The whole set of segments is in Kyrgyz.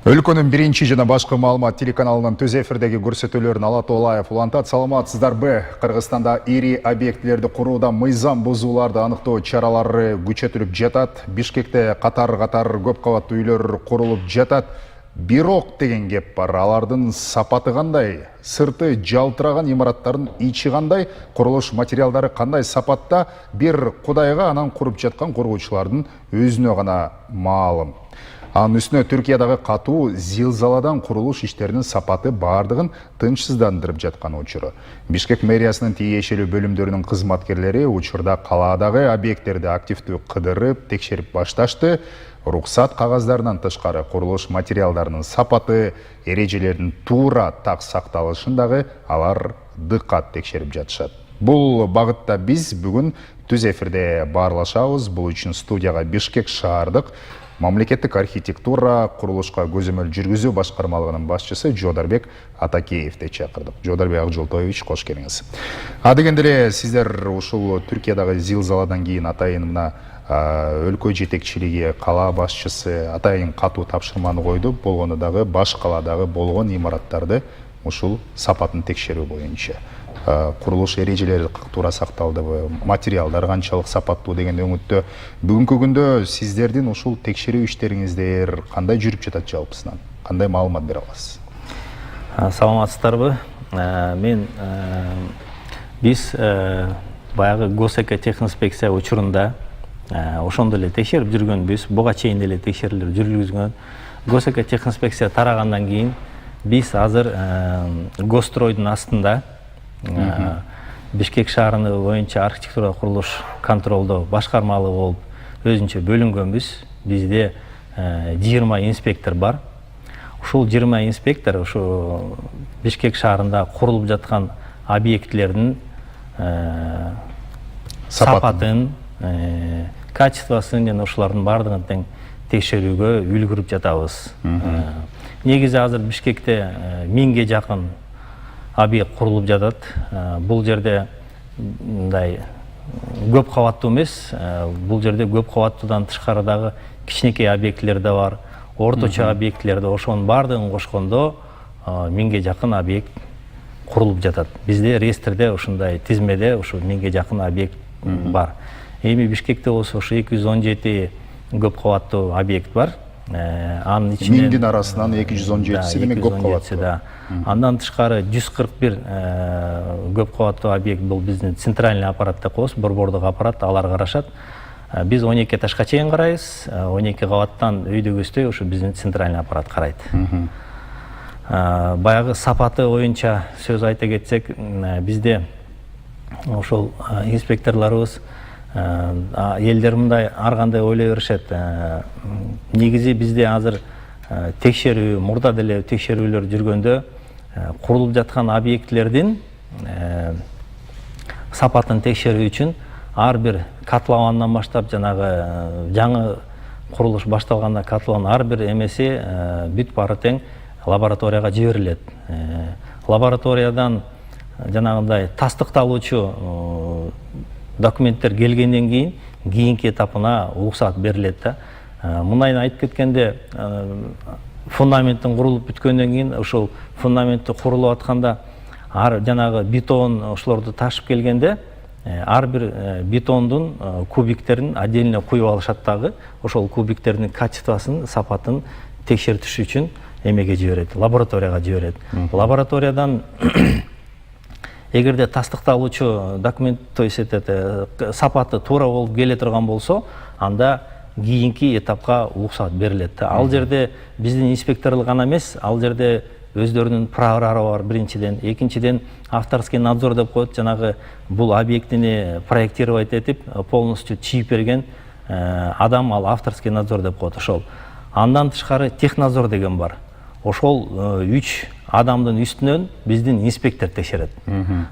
Өлкөнүн биринчи жана башкы маалымат телеканалынын төз эфирдеги көрсөтүүлөрүн Алат Олаев улантат. Саламатсыздарбы? Кыргызстанда ири объектилерди курууда мыйзам бузууларды аныктоо чаралары күчөтүлүп жатат. Бишкекте катар көп кабаттуу үйлөр курулуп жатат. Бирок деген кеп бар. Алардын сапаты кандай? Сырты жалтыраган имараттардын ичи кандай? Курулуш материалдары кандай сапатта? Бир Кудайга анан куруп жаткан коргоочулардын өзүнө гана маалым. Анын үстүнө Түркиядагы катуу зилзаладан курулуш иштеринин сапаты бардыгын тынчсыздандырып жаткан учуру. Бишкек мэриясынын тиешелүү бөлүмдөрүнүн кызматкерлери учурда калаадагы объекттерди активдүү кыдырып, текшерип башташты. Руксат кагаздарынан тышкары курулуш материалдарынын сапаты, эрежелердин туура так сакталышын дагы алар дыккат текшерип жатышат. Бул багытта биз бүгүн түз эфирде баарлашабыз. Бул үчүн студияга Бишкек шаардык Мамлекеттик архитектура курулушка көзөмөл жүргүзүү башкармалыгынын башчысы Жодарбек Атакеевди чакырдык. Жодарбек Акжолтоевич, кош келиңиз. Дегенде эле сиздер ушул Түркиядагы зилзаладан кийин атайын мына өлкө жетекчилиги, кала башчысы атайын катуу тапшырманы койду. Болгону дагы баш каладагы болгон имараттарды ушул сапатын текшерүү боюнча. Курулуш эрежелери туура сакталдыбы, материалдар канчалык сапаттуу деген өңүттө бүгүнкү күндө сиздердин ушул текшерүү иштериңиздер кандай жүрүп жатат жалпысынан? Кандай маалымат бере аласыз? Саламатсыздарбы? Биз баягы Госэкотехинспекция учурунда ошондо эле текшерип жүргөнбүз, буга чейин деле текшерүүлөр жүргүзгөн. Госэкотехинспекция тарагандан кийин биз азыр Госстройдун астында Бишкек шаарыны боюнча архитектура курулуш контролдоо башкармалыгы болуп өзүнчө бөлүнгөнбүз. Бизде 20 инспектор бар. Ушул 20 инспектор ушу Бишкек шаарында курулуп жаткан объектилердин сапатын, качествосын жана ушулардын бардыгын тең текшерүүгө үлгүрүп жатабыз. Негизи азыр Бишкекте 1000ге жакын объект курулуп жатат. Бул жерде мындай көп кабаттуу эмес, бул жерде көп кабаттуудан тышкары дагы кичинекей объектилер да бар, орточо объектилер да, ошонун бардыгын кошкондо 1000ге жакын объект курулуп жатат. Бизде реестрде ушундай тизмеде ушу 1000ге жакын объект бар. Эми Бишкекте болсо ушу 217 көп кабаттуу объект бар. Анын ичинен 1000дин арасынан 217си деmek көп кабаттуу. Андан тышкары 141 көп кабаттуу объект бул биздин центральный аппарат деп коебуз, борбордук аппарат, алар карашат. Биз 12 этажга чейин карайбыз, 12 кабаттан өйдөгөсдөй ушу биздин центральный аппарат карайт. Баягы сапаты боюнча сөз айта кетсек, бизде ошол инспекторлорубуз элдер мындай ар кандай ойлой беришет. Негизи бизде азыр текшерүү, мурда деле текшерүүлөр жүргөндө курулуп жаткан объектилердин сапатын текшерүү үчүн ар бир котловандан баштап жанагы жаңы курулуш башталганда котлован ар бир эмеси бүт баары тең лабораторияга жиберилет. Лабораториядан жанагындай тастыкталуучу документтер келгенден кийин кийинки этапына уруксат берилет да. Мындай айтып кеткенде, фундаменттин курулуп бүткөндөн кийин ошол фундаментти курулуп атканда жанагы бетон ошолорду ташып келгенде ар бир бетондун кубиктерин отдельно куюп алышат дагы. Ошол кубиктердин качествосын, сапатын текшертиш үчүн эмеге жиберет, лабораторияга жиберет. Лабораториядан эгерде тастыкталуучу документ, то есть сапаты туура болуп келе турган болсо, анда кийинки этапка уруксат берилет. Ал жерде биздин инспекторлук гана эмес, ал жерде өздөрүнүн праволары бар биринчиден, экинчиден авторский надзор деп коет, жанагы бул объектини проектировать этип полностью чийип берген адам, ал авторский надзор деп коет. Ошол андан тышкары технадзор деген бар. Ошол 3 адамдын үстүнөн биздин инспектор текшерет.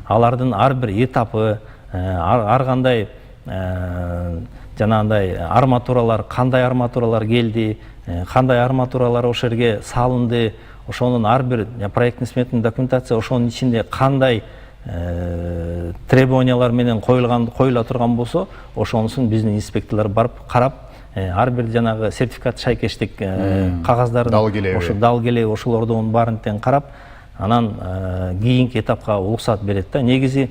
Алардын ар бир этапы, ар кандай жанагындай арматуралар, кандай арматуралар келди, кандай арматуралар ошол жерге салынды, ошонун ар бир проектный сметный документация ошонун ичинде кандай требованиялар менен коюла турган болсо, ошонусун биздин инспекторлор барып карап, ар бир жанагы сертификат шайкештик кагаздарын Далгелеби. далгелеби ошолордун баарын тең карап, анан кийинки этапка уруксат берет да. Негизи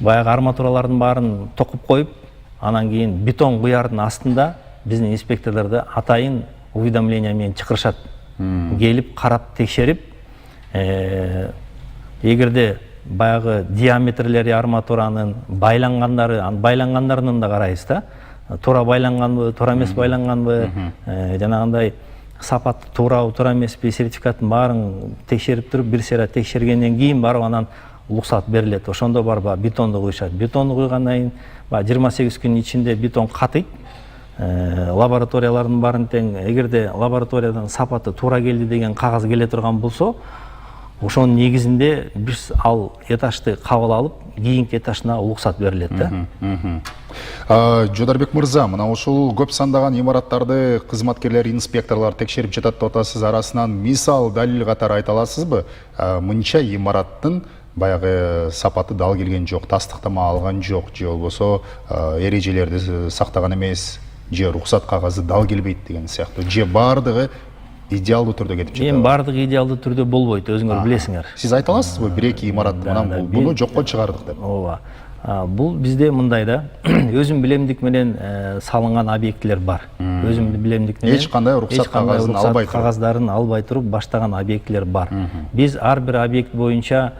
баягы арматуралардын баарын токуп коюп, анан кийин бетон куярдын астында биздин инспекторлорду атайын уведомление менен чакырышат. Келип карап текшерип, эгерде баягы диаметрлери арматуранын байлангандарынын да карайбыз да. Туура байланганбы, туура эмес байланганбы, жанагындай сапаты туурабы, туура эмеспи, сертификаттын баарын текшерип туруп, бир сыйра текшергенден кийин барып анан уруксат берилет. Ошондо барып бетонду куйушат. Бетонду куйгандан кийин 28 күн ичинде бетон катыйт. Лабораториялардын баарын тең, эгерде лабораториядан сапаты туура келди деген кагаз келе турган болсо, ошонун негизинде биз ал этажды кабыл алып, кийинки этажына уруксат берилет да. Жодарбек мырза, мына ушул көп сандаган имараттарды кызматкерлер, инспекторлор текшерип жатат деп атасыз. Арасынан мисал, далил катары айта аласызбы? Мынча имараттын баягы сапаты дал келген жок, тастыктама алган жок, же болбосо эрежелерди сактаган эмес, же уруксат кагазы дал келбейт деген сыяктуу, же бардыгы идеалдуу түрдө кетип жатат? Эми бардыгы идеалдуу түрдө болбойт, өзүңөр билесиңер. Сиз айта аласызбы, бир-эки имаратты мына буну жокко чыгардык деп? Ооба. Бул бизде мындай да, өзүм билемдик менен салынган объектилер бар. Өзүм билемдик менен эч кандай уруксат кагазын албай туруп, кагаздарын албай туруп баштаган объектилер бар. Биз ар бир объект боюнча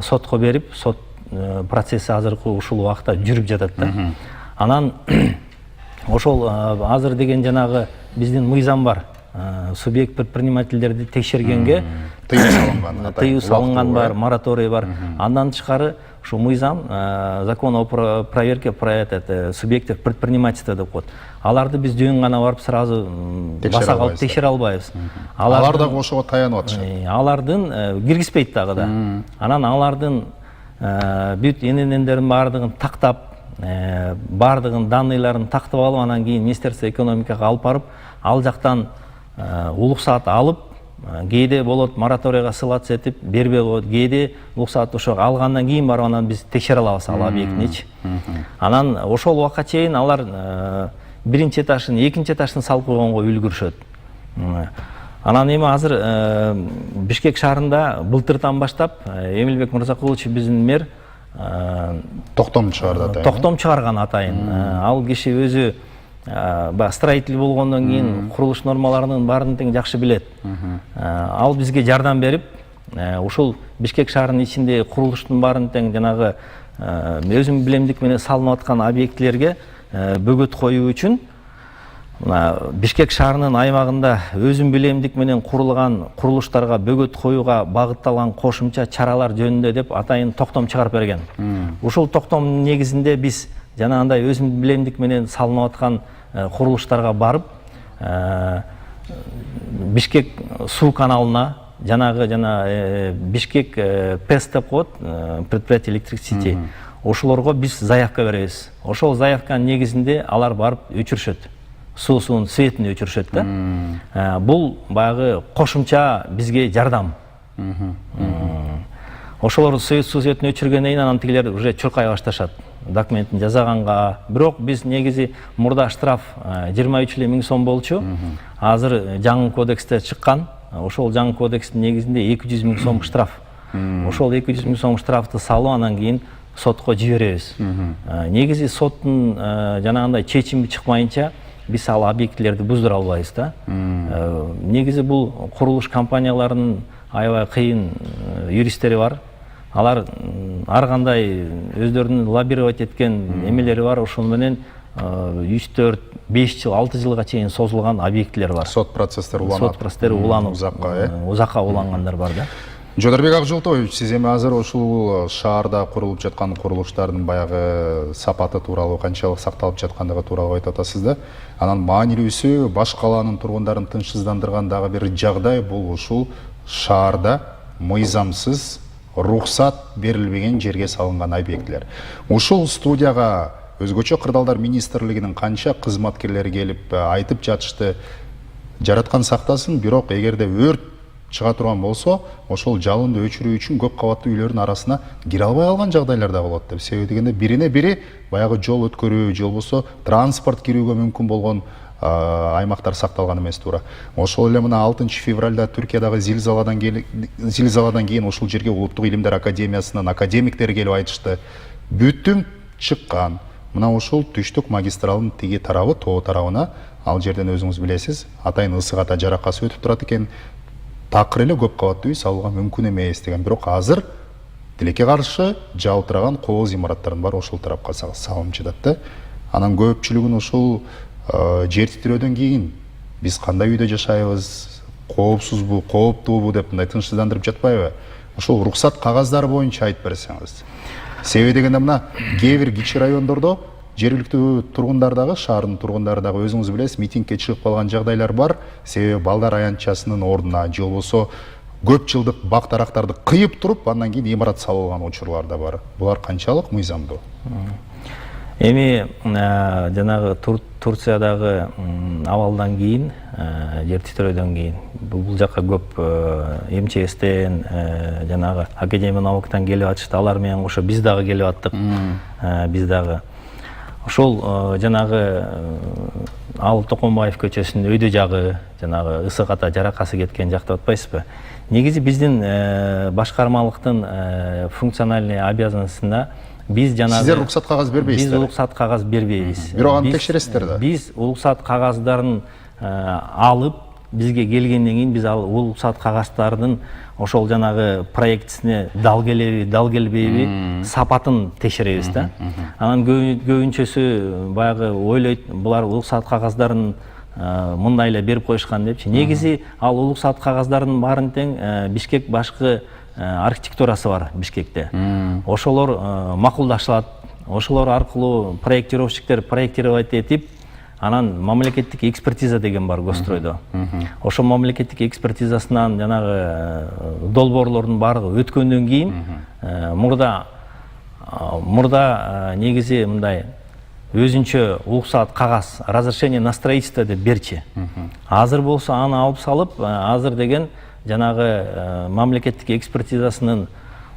сотко берип, сот процесси азыркы ушул убакта жүрүп жатат да. Анан ошол азыр деген жанагы биздин мыйзам бар. Субъект предпринимательдерди текшергенге тыюу салынган бар, мораторий бар. Андан тышкары ушу мыйзам, закон о проверке субъектов предпринимательства деп коет. Аларды биз жөн гана барып сразу баса калып текшере албайбыз. Алар да ошого таянып атышат. Алардын киргизбейт дагы да. Анан алардын бүт эненендерин баардыгын тактап, баардыгын данныйларын тактап алып, анан кийин Министерство экономикага алып барып, ал жактан уруксат алып, кээде болот мораторийга ссылаться этип бербей коет, кээде уруксат ошо алгандан кийин барып анан биз текшере алабыз ал объектиничи. Анан ошол убакка чейин алар биринчи этажын, экинчи этажын салып койгонго үлгүрүшөт. Анан эми азыр Бишкек шаарында былтырдан баштап Эмилбек Мырзакулович биздин мэр токтом чыгарды атайын. Токтом чыгарган атайын. Ал киши өзү строитель болгондон кийин курулуш нормаларынын баарын тең жакшы билет. Ал бизге жардам берип, ушул Бишкек шаарынын ичинде курулуштун баарын тең жанагы өзүм билемдик менен салынып аткан объектилерге бөгөт коюу үчүн Бишкек шаарынын аймагында өзүм билемдик менен курулган курулуштарга бөгөт коюуга багытталган кошумча чаралар жөнүндө деп атайын токтом чыгарып берген. Ушул токтом негизинде биз жанагындай өзүм билемдик менен салынып аткан курулуштарга барып, Бишкек суу каналына, жана Бишкек ПЭС деп коет, предприятие Electricity, ошолорго биз заявка беребиз. Ошол заявканын негизинде алар барып өчүрүшөт. Суусунун светин өчүрүшөт да. Бул баягы кошумча бизге жардам. Ошолор суу светин өчүргөндөн кийин анан тигилер уже чуркай башташат. Документин жасаганга. Бирок биз негизи мурда штраф 23 миң сом болчу. Азыр жаңы кодексте чыккан. Ошол жаңы кодекстин негизинде 200 миң сом штраф. Ошол 200 миң сом штрафты салып анан кийин сотко жиберебиз. Негизи соттун жанагындай чечими чыкмайынча биз ал объектилерди буздура албайбыз да. Негизи бул курулуш компанияларынын аябай кыйын юристтери бар. Алар ар кандай өздөрүнүн лоббировать эткен эмелери бар. Ошол менен 3-4-5 жыл, 6 жылга чейин созулган объектилер бар. Сот процесстери уланат. Сот процесстери уланып, узакка улангандар бар да. Жодарбек Акжолтоевич, сиз эми азыр ушул шаарда курулуп жаткан курулуштардын баягы сапаты тууралуу, канчалык сакталып жаткандыгы тууралуу айтып атасыз да. Анан маанилүүсү баш калаанын тургундарын тынчсыздандырган дагы бир жагдай бул ушул шаарда мыйзамсыз рухсат берилбеген жерге салынган объектилер. Ушул студияга өзгөчө кырдаалдар министрлигинин канча кызматкерлери келип айтып жатышты, жараткан сактасын, бирок эгерде өрт чыга турган болсо, ошол жалынды өчүрүү үчүн көп кабаттуу үйлөрдүн арасына кире албай калган жагдайлар да болот деп. Себеби дегенде бирине бири баягы жол өткөрүү же болбосо транспорт кирүүгө мүмкүн болгон аймактар сакталган эмес туура. Ошол эле мына 6 февралда Түркиядагы зилзаладан кийин ошол жерге Улуттук илимдер академиясынын академиктери келип айтышты. Бүтүн чыккан. Мына ошол түштүк магистралдын тиги тарабы, тоо тарабына, ал жерден өзүңүз билесиз, атайын ысык ата жаракасы өтүп турат экен. Такыр эле көп кабаттуу үй салууга мүмкүн эмес деген. Бирок азыр тилекке каршы жалтыраган кооз имараттардын баары ошол тарапка салынып жатат да. Анан көпчүлүгүн ошол жер титирөөдөн кийин биз кандай үйдө жашайбыз, коопсузбу, кооптуубу деп мындай тынчсыздандырып жатпайбы? Ошол уруксат кагаздары боюнча айтып берсеңиз. Себеби дегенде мына кээ бир кичи райондордо жергиликтүү тургундар дагы, шаардын тургундары дагы өзүңүз билесиз, митингке чыгып калган жагдайлар бар. Себеби балдар аянтчасынын ордуна же болбосо көп жылдык бак дарактарды кыйып туруп, андан кийин имарат салган учурлар да бар. Булар канчалык мыйзамдуу? Эми жанагы Турциядагы абалдан кийин, жер титирөөдөн кийин бул жакка көп МЧСтен, жанагы Академия наукадан келип атышты. Алар менен кошо биз дагы келип аттык. Биз дагы ошол жанагы Ал Токонбаев көчөсүнүн өйдө жагы, жанагы ысык ата жаракасы кеткен жакты атпайсызбы? Негизи биздин башкармалыктын функциональный обязанностуна биз жанагы сиздер уруксат кагаз бербейсиздер. Биз уруксат кагаз бербейбиз. Бирок аны текшересиздер да. Биз уруксат кагаздарын алып, бизге келгенден кийин биз ал уруксат кагаздардын ошол жанагы проектисине дал келеби, дал келбейби сапатын текшеребиз да. Анан көбүнчөсү баягы ойлойт, булар уруксат кагаздарын мындай эле берип коюшкан депчи. Негизи ал уруксат кагаздардын баарын тең Бишкек башкы архитектурасы бар Бишкекте. Ошолор макулдашылат. Ошолор аркылуу проектировщиктер проектировать этип, анан мамлекеттик экспертиза деген бар Госстройдо. Ошол мамлекеттик экспертизасынан жанагы долбоорлордун баардыгы өткөндөн кийин мурда негизи мындай өзүнчө уруксат кагаз, разрешение на строительство деп берчи. Азыр болсо аны алып салып, азыр деген жанагы мамлекеттик экспертизасынын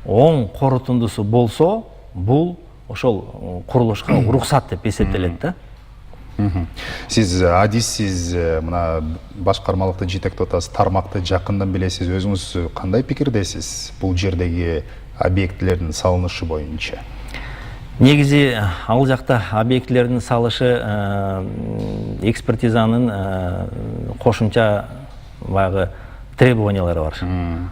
оң корутундусу болсо, бул ошол курулушка уруксат деп эсептелет да. Сиз адиссиз, мына башкармалыкты жетектеп атасыз, тармакты жакындан билесиз. Өзүңүз кандай пикирдесиз бул жердеги объектилердин салынышы боюнча? Негизи ал жакта объектилердин салышы экспертизанын кошумча баягы требованиялары бар.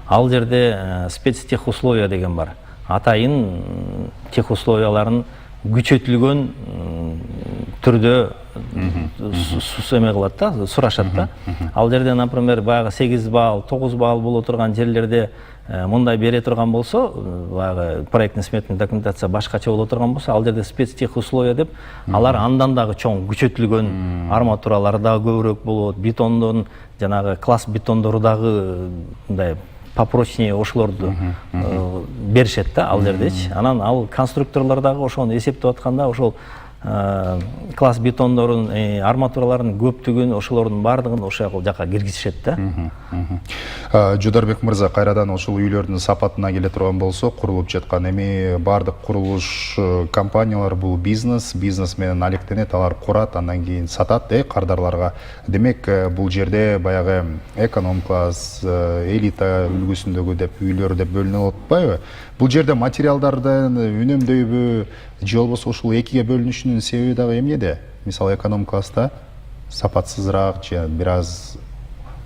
Ал жерде спецтехусловия деген бар. Атайын техусловияларын күчөтүлгөн түрдө эме кылат да, сурашат да. Ал жерде, например, баягы 8 балл, 9 балл боло турган жерлерде мындай бере турган болсо, баягы проектный сметный документация башкача боло турган болсо, ал жерде спецтехусловия деп, алар андан дагы чоң күчөтүлгөн арматуралар дагы көбүрөөк болот, бетондон жанагы класс бетондору дагы мындай попрочнее ошолорду беришет да ал жердечи. Анан ал конструкторлор дагы ошону эсептеп атканда ошол класс бетондорун, арматуралардын көптүгүн, ошолордун баардыгын ошол жака киргизишет да. Жодарбек мырза, кайрадан ошол үйлөрдүн сапатына келе турган болсо, курулуп жаткан эми баардык курулуш компаниялар бул бизнес менен алектенет, алар курат, андан кийин сатат кардарларга. Демек, бул жерде баягы эконом класс, элита үлгүсүндөгү деп үйлөр деп бөлүнүп атпайбы? Бул жерде материалдардын үнөмдөйбү, же болбосо ушул экиге бөлүнүшүнүн себеби дагы эмнеде? Мисалы эконом класста сапатсызыраак же бир аз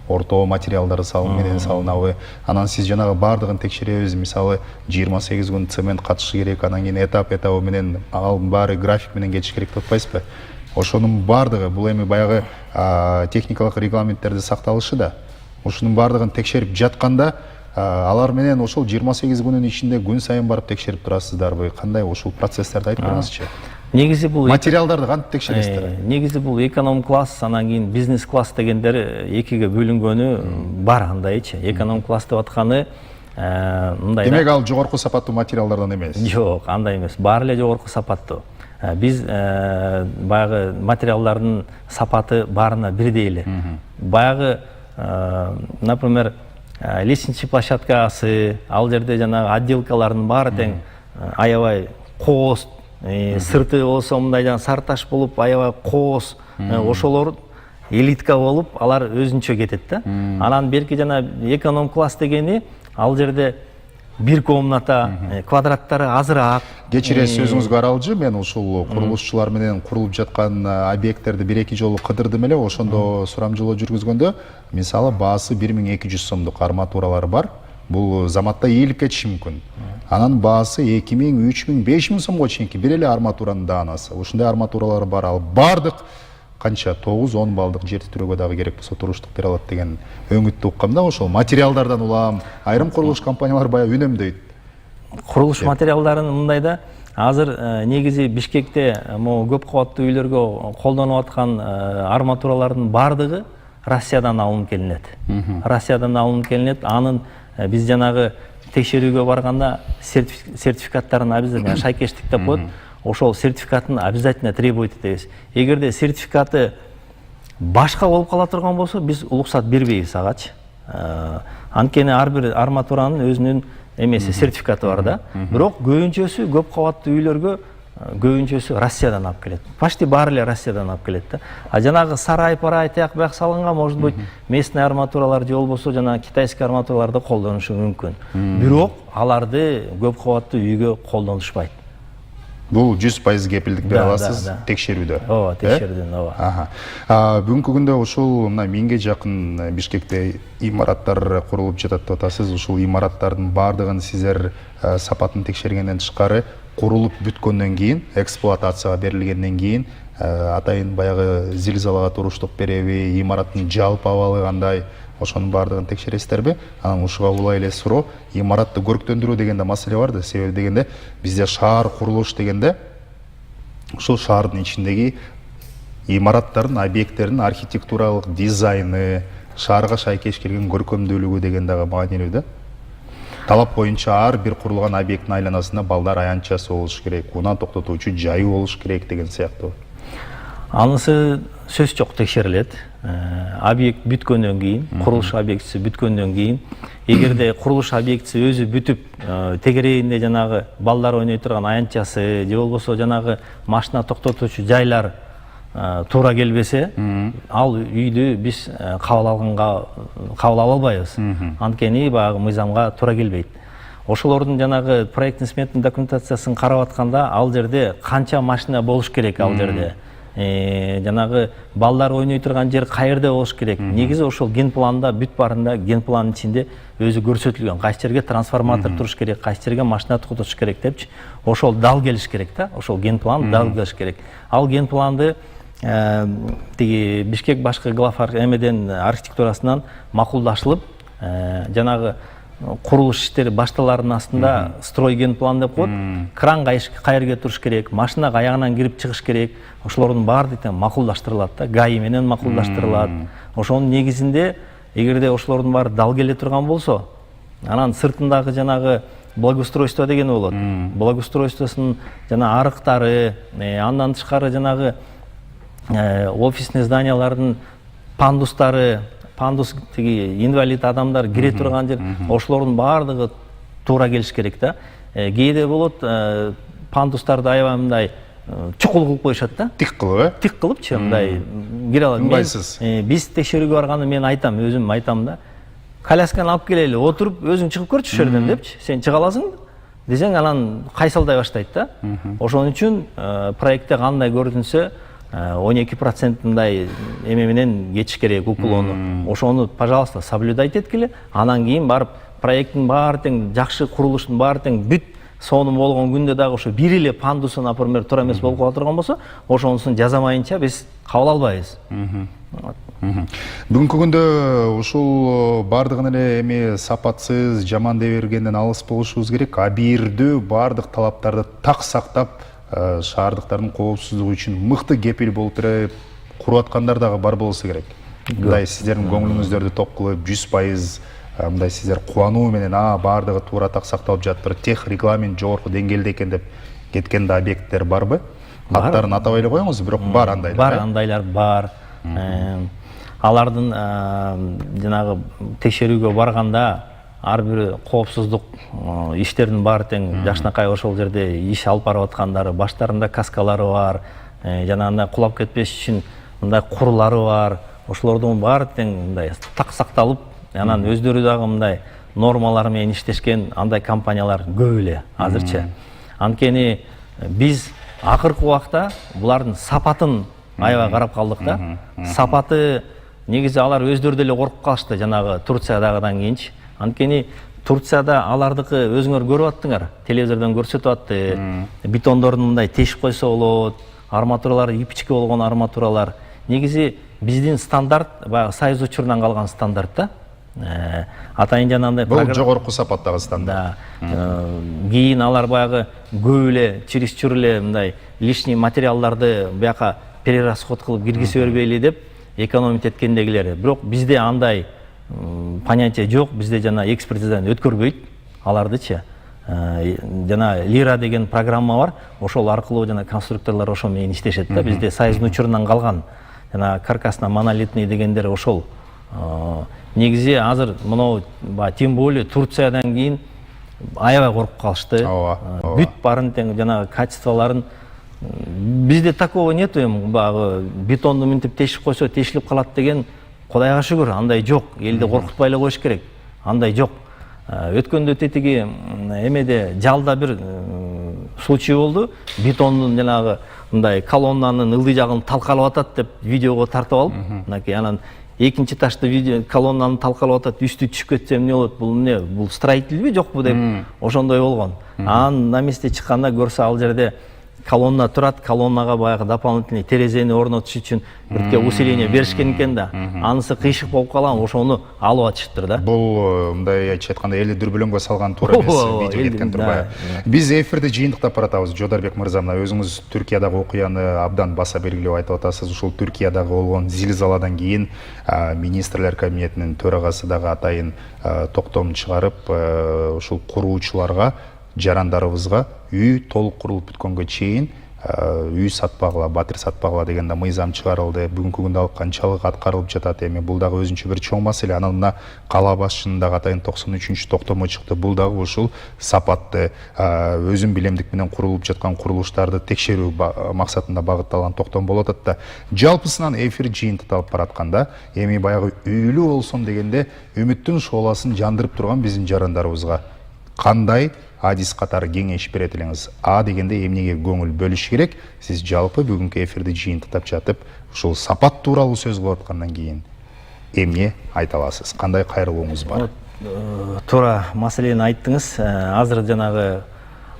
орто материалдар менен салынабы? Анан сиз жанагы баардыгын текшеребиз, мисалы 28 күн цемент катышы керек, анан кийин этабы менен ал баары график менен кетиш керек деп атпайсызбы? Ошонун баардыгы бул эми баягы техникалык регламенттерди сакталышы да. Ушунун баардыгын текшерип жатканда алар менен ошол 28 күнүн ичинде күн сайын барып текшерип турасыздарбы? Кандай ошол процесстерди айтып бериңизчи? Негизи бул материалдарды кантип текшересиздер? Негизи бул эконом класс, анан кийин бизнес класс дегендер экиге бөлүнгөнү бар андайчы. Эконом класс деп атканы мындай. Демек ал жогорку сапаттуу материалдардан эмес? Жок, андай эмес. Баары эле жогорку сапаттуу. Биз баягы материалдардын сапаты баарына бирдей эле. Баягы, например, лестничный площадкасы, ал жерде жанагы отделкалардын баары тең аябай кооз, сырты болсо мындай жана сары таш болуп аябай кооз, ошолор элитка болуп алар өзүнчө кетет да. Анан берки жана эконом класс дегени ал жерде бир комната, квадраттары азыраак. Кечиресиз сөзүңүзгө аралжы, мен ушул курулушчулар менен курулуп жаткан объекттерди бир-эки жолу кыдырдым эле, ошондо сурамжылоо жүргүзгөндө мисалы баасы 1200 сомдук арматуралары бар. Бул заматта ийилип кетиши мүмкүн. Анан баасы 2000, 3000, 5000 сомго чейинки бир эле арматуранын даанасы. Ушундай арматуралар бар. Ал бардык канча 9-10 балдык жер титирөөгө дагы керек болсо туруштук бере алат деген өңүттү уккам да. Ошол материалдардан улам айрым курулуш компаниялар баягы үнөмдөйт. Курулуш материалдарын мындай да, азыр негизи Бишкекте могу көп кабаттуу үйлөргө колдонуп аткан арматуралардын бардыгы Россиядан алынып келинет. Россиядан алынып келинет. Анын биз жанагы текшерүүгө барганда сертификаттарын обязательно шайкештик деп коет. Ошол сертификатын обязательно требует этебиз. Эгерде сертификаты башка болуп кала турган болсо, биз уруксат бербейбиз агачы. Анткени ар бир арматуранын өзүнүн эмеси сертификаты бар да. Бирок көбүнчөсү көп кабаттуу үйлөргө көбүнчөсү Россиядан алып келет. Почти баары эле Россиядан алып келет да. А жанагы сарай парай тияк бияк салынган, может быть, местный арматуралар же болбосо жана китайский арматураларды колдонушу мүмкүн. Бирок аларды көп кабаттуу үйгө колдонушпайт. Бул 100% кепилдик бере аласыз текшерүүдө. Ооба, текшерүүдөн, ооба. Бүгүнкү күндө ушул мына 1000ге жакын Бишкекте имараттар курулуп жатат деп атасыз. Ушул имараттардын баардыгын сиздер сапатын текшергенден тышкары курулуп бүткөндөн кийин, эксплуатацияга берилгенден кийин атайын баягы зилзалага туруштук береби, имараттын жалпы абалы кандай, ошонун баардыгын текшересиздерби? Анан ушуга улай эле суроо, имаратты көрктөндүрүү дегенде маселе бар да. Себеби дегенде бизде шаар курулуш дегенде ушул шаардын ичиндеги имараттардын, объекттердин архитектуралык дизайны, шаарга шайкеш келген көркөмдүүлүгү деген дагы маанилүү да. Талап боюнча ар бир курулган объекттин айланасында балдар аянтчасы болуш керек, унаа токтотуучу жайы болуш керек деген сыяктуу. Анысы сөз жок, текшерилет. Объект бүткөндөн кийин, курулуш объектиси бүткөндөн кийин, эгерде курулуш объектиси өзү бүтүп, тегерегинде жанагы балдар ойной турган аянтчасы же болбосо жанагы машина токтотуучу жайлар туура келбесе, ал үйдү биз кабыл ала албайбыз. Анткени баягы мыйзамга туура келбейт. Ошолордун жанагы проектный сметный документациясын карап атканда, ал жерде канча машина болуш керек ал жерде. Жанагы балдар ойной турган жер каерде болуш керек. Негизи ошол ген планда, бүт барында ген пландын ичинде өзү көрсөтүлгөн. Кайсы жерге трансформатор туруш керек, кайсы жерге машина токтотуш керек депчи. Ошол дал келиш керек да. Ошол ген план дал келиш керек. Ал ген планды тиги Бишкек башкы глав эмеден архитектурасынан макулдашылып, жанагы курулуш иштери башталарынын астында строй ген план деп коет. Кран каерге туруш керек, машина аягынан кирип чыгыш керек. Ошолордун баары тең макулдаштырылат да, ГАИ менен макулдаштырылат. Ошонун негизинде эгерде ошолордун баары дал келе турган болсо, анан сыртындагы жанагы благоустройство деген болот. Благоустройствосунун жана арыктары, андан тышкары жанагы офисный зданиялардын пандустары, пандус тиги инвалид адамдар кире турган жер, ошолордун баардыгы туура келиш керек да. Кээде болот пандустарды аябай мындай чукул кылып коюшат да. Тик кылып, Тик кылыпчы мындай кире алат. Биз текшерүүгө барганда мен айтам, өзүм айтам да. Колясканы алып келели, отуруп өзүң чыгып көрчү ошол жерден депчи. Сен чыга аласың десең, анан кайсалдай баштайт да. Ошон үчүн проектте кандай көрүнсө 12% мындай эме менен geçiş керек уклону. Ошону, пожалуйста, соблюдать эткиле. Анан кийин барып проекттин баары тең, жакшы курулуштун баары тең бүт сонун болгон күндө дагы ошо бир эле пандусу, например, туура эмес болуп кала турган болсо, ошонусун жазамайынча биз кабыл албайбыз. Бүгүнкү күндө ушул бардыгын эле эми сапатсыз, жаман дей бергенден алыс болушубуз керек. Абийирдүү бардык талаптарды так сактап, шаардыктардын коопсуздугу үчүн мыкты кепил болуп туруп куруп аткандар дагы бар болсо керек. Мындай сиздердин көңүлүңүздөрдү топ кылып 100% мындай сиздер кубануу менен бардыгы туура так сакталып жатыр, тех регламент жогорку деңгээлде экен деп кеткен да объекттер барбы? Аттарын атабай эле коюңуз, бирок бар андайлар. Бар андайлар бар. алардын жанагы текшерүүгө барганда ар бир коопсуздук иштердин баары тең жакшынакай ошол жерде иш алып барып аткандары, баштарында каскалары бар, жанагындай кулап кетпеш үчүн мындай курлары бар. Ошолордун баары тең мындай так сакталып, анан өздөрү дагы мындай нормалар менен иштешкен андай компаниялар көп эле азырча. Анткени биз акыркы убакта булардын сапатын аябай карап калдык да. Сапаты негизи алар өздөрү деле коркуп калышты жанагы Турциядагыдан кийинчи. Анткени Турцияда алардыкы өзүңөр көрүп аттыңар, телевизордон көрсөтүп атты. Бетондордун мындай тешип койсо болот, арматуралар ипичке болгон арматуралар. Негизи биздин стандарт баягы Союз учурунан калган стандарт да. Атайын жанагындай бул жогорку сапаттагы стандарт. Кийин алар баягы көп эле чересчур эле мындай лишний материалдарды бияка перерасход кылып киргизе бербейли деп экономить эткендегилери. Бирок бизде андай понятие жок, бизде жана экспертизадан өткөрбөйт алардычы. Жана Лира деген программа бар, ошол аркылуу жана конструкторлор ошол менен иштешет да. Бизде Союздун учурунан калган жана каркасно монолитный дегендер ошол. Негизи азыр мынау тем более Турциядан кийин аябай коркуп калышты. Бүт барын тең жана качестволарын бизде такого нету, баягы бетонду минтип тешип койсо тешилип калат деген Кудайга шүгүр, андай жок. Элди коркутпай эле коюш керек. Андай жок. Өткөндө тетиги эмеде жалда бир случай болду. Бетондун жанагы мындай колоннанын ылдый жагын талкалап атат деп видеого тартып алып, мынакей анан экинчи ташты видео колоннаны талкалап атат, үстү түшүп кетсе эмне болот? Бул эмне? Бул строительби жокпу деп ошондой болгон. Анан на месте чыкканда көрсө ал жерде колонна турат, колоннага баягы дополнительный терезени орнотуш үчүн бирке усиление беришкен экен да. Анысы кыйшык болуп калган, ошону алып атышыптыр да. Бул мындай айтып айтканда элди дүрбөлөңгө салган туура эмес видео кеткен турбайбы. Биз эфирди жыйынтыктап баратабыз. Жодарбек мырза, мына өзүңүз Түркиядагы окуяны абдан баса белгилеп айтып атасыз. Ушул Түркиядагы болгон зилзаладан кийин министрлер кабинетинин төрагасы дагы атайын токтом чыгарып, ушул куруучуларга, жарандарыбызга үй толук курулуп бүткөнгө чейин үй сатпагыла, батир сатпагыла деген да мыйзам чыгарылды. Бүгүнкү күндө ал канчалык аткарылып жатат эми? Бул дагы өзүнчө бир чоң маселе. Анан мына кала башчынын дагы атайын 93-чү токтому чыкты. Бул дагы ушул сапатты, өзүн билемдик менен курулуп жаткан курулуштарды текшерүү максатында багытталган токтом болуп атат да. Жалпысынан эфир жыйынтыкталып баратканда, эми баягы үйлүү болсом дегенде үмүттүн шооласын жандырып турган биздин жарандарыбызга кандай адис катары кеңеш берет элеңиз? А дегенде эмнеге көңүл бөлүш керек? Сиз жалпы бүгүнкү эфирди жыйынтыктап жатып, ушул сапат тууралуу сөз кылып аткандан кийин эмне айта аласыз? Кандай кайрылууңуз бар? Туура маселени айттыңыз. Азыр жанагы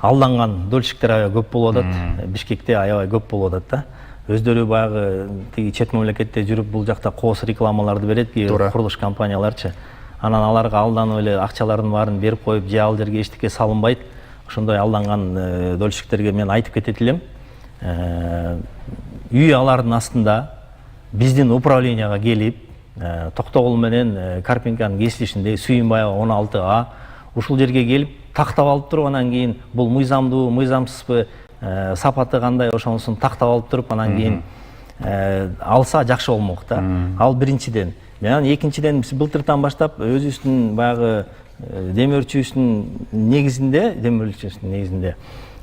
алданган дольщиктер аябай көп болуп атат. Бишкекте аябай көп болуп атат да. Өздөрү баягы тиги чет мамлекетте жүрүп бул жакта коос рекламаларды берет ки курулуш компанияларчы. Анан аларга алданып эле акчалардын баарын берип коюп, же ал жерге эчтеке салынбайт. Ошондой алданган дольщиктерге мен айтып кетет элем. Үй алардын астында биздин управленияга келип, Токтогул менен Карпинканын кесилишинде Сүйүнбаева 16А ушул жерге келип тактап алып туруп, анан кийин бул мыйзамдуу, мыйзамсызбы, сапаты кандай ошонусун тактап алып туруп, анан кийин алса жакшы болмок да. Ал биринчиден. Анан экинчиден биз былтыртан баштап өзүбүздүн баягы демөөрчүбүздүн негизинде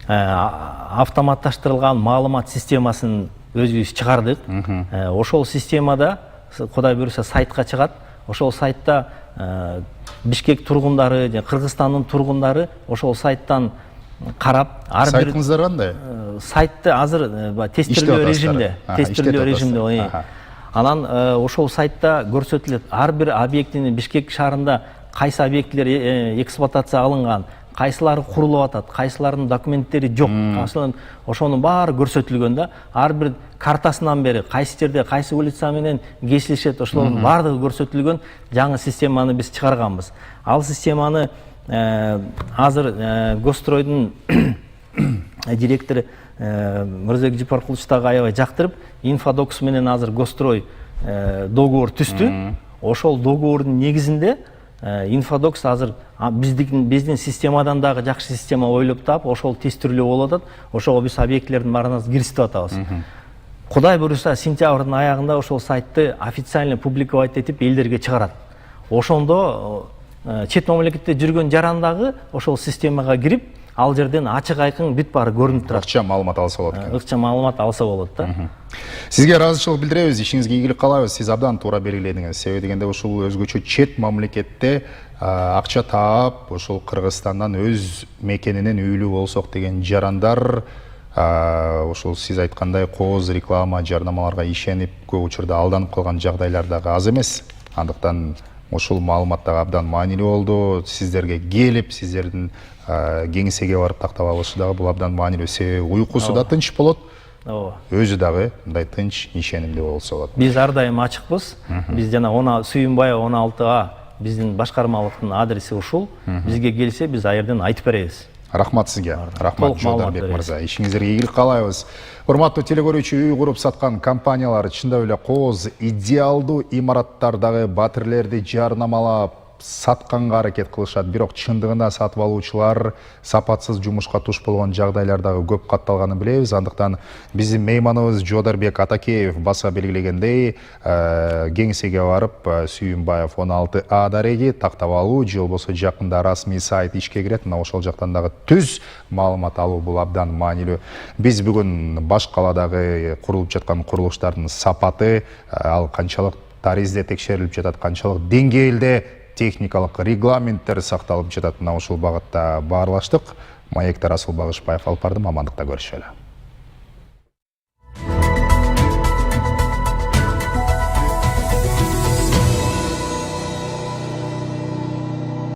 автоматташтырылган маалымат системасын өзүбүз чыгардык. Ошол системада Кудай буйруса сайтка чыгат. Ошол сайтта Бишкек тургундары, Кыргызстандын тургундары ошол сайттан карап, ар бир сайтыңыздар кандай? Сайтты азыр тестирлөө режимде, Анан ошол сайтта көрсөтүлөт ар бир объектини Бишкек шаарында кайсы объектилер эксплуатация алынган, кайсылары курулуп атат, кайсыларынын документтери жок, ошонун баары көрсөтүлгөн да. Ар бир картасынан бери кайсы жерде кайсы улица менен кесилишет, ошолордун баардыгы көрсөтүлгөн жаңы системаны биз чыгарганбыз. Ал системаны азыр Гостройдун директору Мырзабек Жапаркулович дагы аябай жактырып, Инфодокс менен азыр Гострой договор түздү. Ошол договордун негизинде Инфодокс азыр биздин системадан дагы жакшы система ойлоп таап, ошол тестирлөө болуп атат. Ошого биз объектилердин баарына киргизип атабыз. Кудай буюрса сентябрдын аягында ошол сайтты официально публиковать этип элдерге чыгарат. Ошондо чет мамлекетте жүргөн жарандагы ошол системага кирип, ал жерден ачык айкын бүт баары көрүнүп турат. Акча маалымат алса болот экен. Ыкча маалымат алса болот да. Сизге ыраазычылык билдиребиз, ишиңизге ийгилик каалайбыз. Сиз абдан туура белгиледиңиз. Себеби дегенде ушул өзгөчө чет мамлекетте акча таап, ошол Кыргызстандан өз мекенинен үйлүү болсок деген жарандар ошол сиз айткандай кооз реклама, жарнамаларга ишенип көп учурда алданып калган жагдайлар дагы аз эмес. Андыктан ушул маалымат дагы абдан маанилүү болду. Сиздерге келип, сиздердин кеңсеге барып тактап алышы дагы бул абдан маанилүү. Себеби уйкусу да тынч болот. Өзү дагы мындай тынч, ишенимдүү болсо болот. Биз ар дайым ачыкпыз. Биз жана Сүйүнбаева 16А биздин башкармалыктын адреси ушул. Бизге келсе биз ал жерден айтып беребиз. Рахмат сизге. Рахмат Жолдарбек мырза. Ишиңизге ийгилик каалайбыз. Урматтуу телекөрүүчү, үй куруп саткан компаниялар чындап эле кооз идеалдуу имараттардагы батирлерди жарнамалап сатканга аракет кылышат. Бирок чындыгында сатып алуучулар сапатсыз жумушка туш болгон жагдайлар дагы көп катталганын билебиз. Андыктан биздин мейманыбыз Жодарбек Атакеев баса белгилегендей, кеңсеге барып Сүйүнбаев 16А дареги тактап алуу же болбосо жакында расмий сайт ишке кирет. Мына ошол жактан дагы түз маалымат алуу бул абдан маанилүү. Биз бүгүн баш каладагы курулуп жаткан курулуштардын сапаты, ал канчалык таризде текшерилип жатат, канчалык деңгээлде техникалык регламенттер сакталып жатат, мына ушул багытта баарлаштык. Маекти Расул Багышбаев алып бардым, амандыкта көрүшөлү.